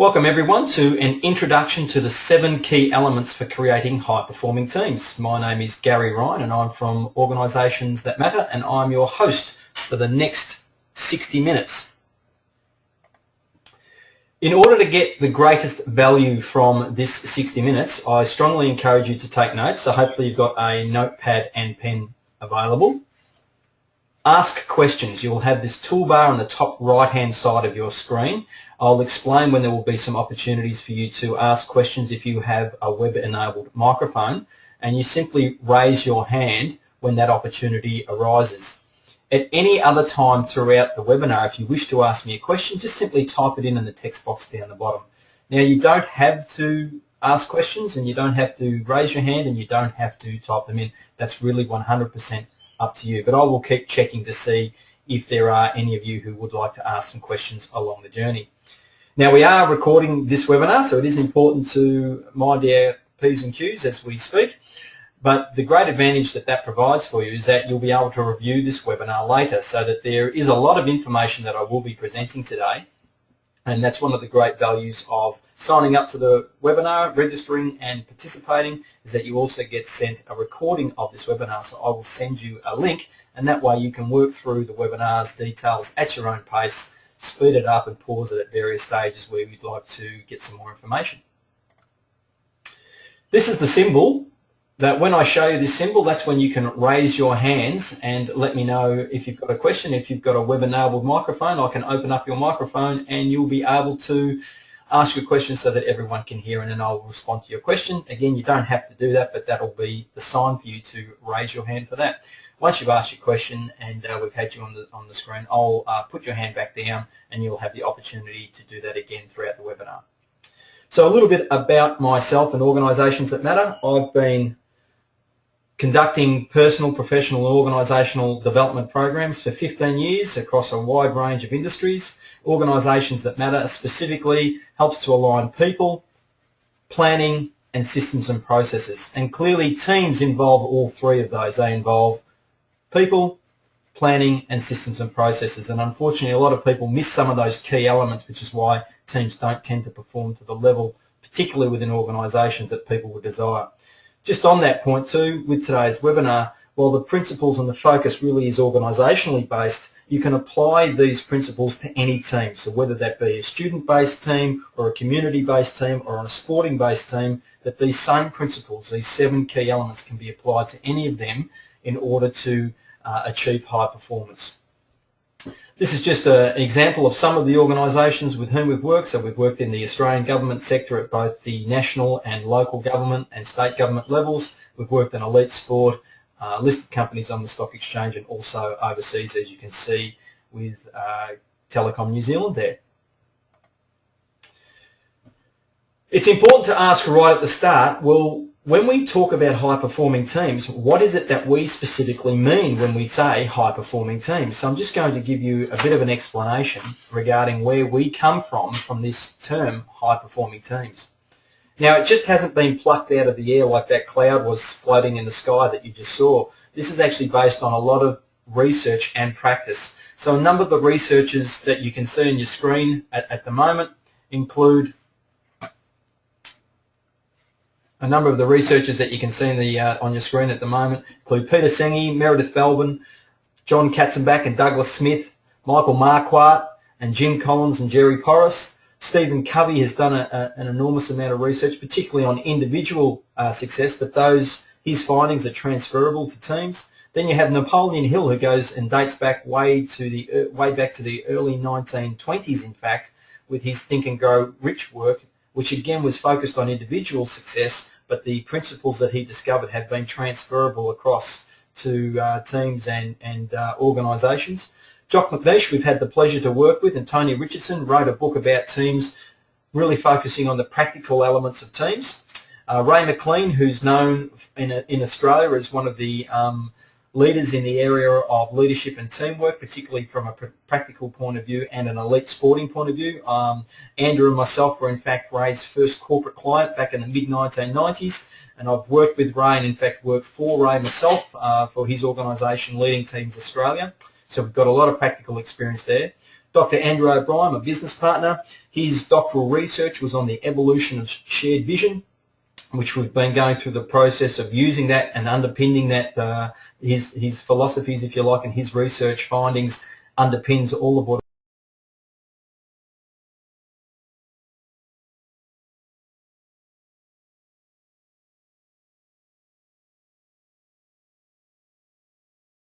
Welcome everyone to an introduction to the 7 key elements for creating high-performing teams. My name is Gary Ryan and I'm from Organisations That Matter, and I'm your host for the next 60 minutes. In order to get the greatest value from this 60 minutes, I strongly encourage you to take notes, so hopefully you've got a notepad and pen available. Ask questions. You'll have this toolbar on the top right-hand side of your screen. I'll explain when there will be some opportunities for you to ask questions if you have a web-enabled microphone, and you simply raise your hand when that opportunity arises. At any other time throughout the webinar, if you wish to ask me a question, just simply type it in the text box down the bottom. Now, you don't have to ask questions, and you don't have to raise your hand, and you don't have to type them in. That's really 100% up to you, but I will keep checking to see if there are any of you who would like to ask some questions along the journey. Now, we are recording this webinar, so it is important to mind our P's and Q's as we speak, but the great advantage that provides for you is that you'll be able to review this webinar later, so that there is a lot of information that I will be presenting today, and that's one of the great values of signing up to the webinar, registering and participating, is that you also get sent a recording of this webinar. So I will send you a link, and that way you can work through the webinar's details at your own pace, speed it up and pause it at various stages where you'd like to get some more information. This is the symbol that when I show you this symbol, that's when you can raise your hands and let me know if you've got a question. If you've got a web-enabled microphone, I can open up your microphone and you'll be able to ask your question so that everyone can hear, and then I'll respond to your question. Again, you don't have to do that, but that'll be the sign for you to raise your hand for that. Once you've asked your question and we've had you on the screen, I'll put your hand back down and you'll have the opportunity to do that again throughout the webinar. So a little bit about myself and Organisations That Matter. I've been conducting personal, professional and organisational development programs for 15 years across a wide range of industries. Organisations That Matter specifically helps to align people, planning and systems and processes. And clearly teams involve all three of those. They involve people, planning and systems and processes. And unfortunately a lot of people miss some of those key elements, which is why teams don't tend to perform to the level, particularly within organisations, that people would desire. Just on that point too, with today's webinar, while the principles and the focus really is organisationally based, you can apply these principles to any team. So whether that be a student-based team or a community-based team or a sporting-based team, that these same principles, these 7 key elements, can be applied to any of them in order to achieve high performance. This is just an example of some of the organisations with whom we've worked. So we've worked in the Australian government sector at both the national and local government and state government levels. We've worked in elite sport, listed companies on the stock exchange, and also overseas, as you can see with Telecom New Zealand there. It's important to ask right at the start, well, when we talk about high-performing teams, what is it that we specifically mean when we say high-performing teams? So I'm just going to give you a bit of an explanation regarding where we come from this term, high-performing teams. Now, it just hasn't been plucked out of the air like that cloud was floating in the sky that you just saw. This is actually based on a lot of research and practice. So a number of the researchers that you can see on your screen at the moment include on your screen at the moment include Peter Senge, Meredith Belbin, John Katzenbach and Douglas Smith, Michael Marquardt and Jim Collins and Jerry Porras. Stephen Covey has done an enormous amount of research, particularly on individual success, but his findings are transferable to teams. Then you have Napoleon Hill, who goes and dates back way back to the early 1920s, in fact, with his Think and Grow Rich work, which again was focused on individual success, but the principles that he discovered have been transferable across to teams and organisations. Jock McNeish, we've had the pleasure to work with, and Tony Richardson wrote a book about teams, really focusing on the practical elements of teams. Ray McLean, who's known in Australia as one of the leaders in the area of leadership and teamwork, particularly from a practical point of view and an elite sporting point of view. Andrew and myself were in fact Ray's first corporate client back in the mid-1990s, and I've worked with Ray and in fact worked for Ray myself for his organisation Leading Teams Australia. So we've got a lot of practical experience there. Dr. Andrew O'Brien, my business partner, his doctoral research was on the evolution of shared vision, which we've been going through the process of using that and underpinning that, his philosophies, if you like, and his research findings underpins all of what